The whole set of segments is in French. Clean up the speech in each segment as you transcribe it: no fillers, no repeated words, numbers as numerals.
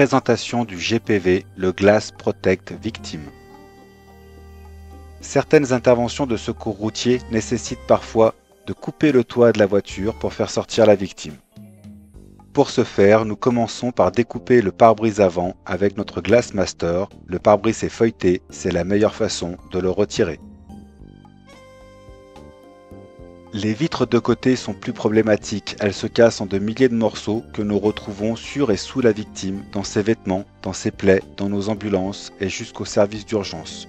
Présentation du GPV, le Glass Protect Victim. Certaines interventions de secours routier nécessitent parfois de couper le toit de la voiture pour faire sortir la victime. Pour ce faire, nous commençons par découper le pare-brise avant avec notre Glass Master. Le pare-brise est feuilleté, c'est la meilleure façon de le retirer. Les vitres de côté sont plus problématiques, elles se cassent en de milliers de morceaux que nous retrouvons sur et sous la victime, dans ses vêtements, dans ses plaies, dans nos ambulances et jusqu'au service d'urgence.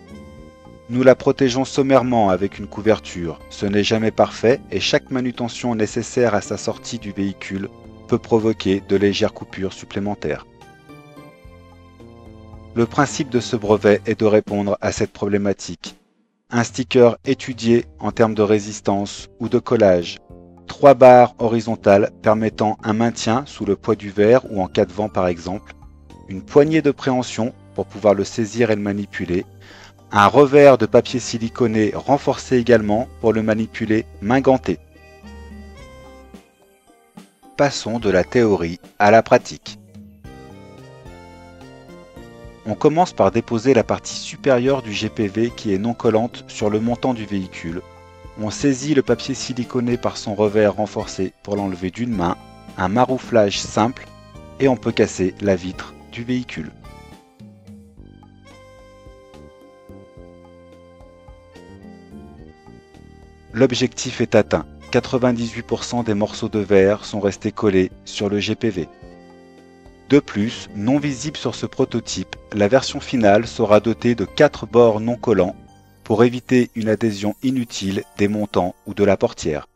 Nous la protégeons sommairement avec une couverture, ce n'est jamais parfait et chaque manutention nécessaire à sa sortie du véhicule peut provoquer de légères coupures supplémentaires. Le principe de ce brevet est de répondre à cette problématique. Un sticker étudié en termes de résistance ou de collage, 3 barres horizontales permettant un maintien sous le poids du verre ou en cas de vent par exemple, une poignée de préhension pour pouvoir le saisir et le manipuler, un revers de papier siliconé renforcé également pour le manipuler main gantée. Passons de la théorie à la pratique. On commence par déposer la partie supérieure du GPV qui est non collante sur le montant du véhicule. On saisit le papier siliconé par son revers renforcé pour l'enlever d'une main, un marouflage simple et on peut casser la vitre du véhicule. L'objectif est atteint. 98% des morceaux de verre sont restés collés sur le GPV. De plus, non visible sur ce prototype, la version finale sera dotée de 4 bords non collants pour éviter une adhésion inutile des montants ou de la portière.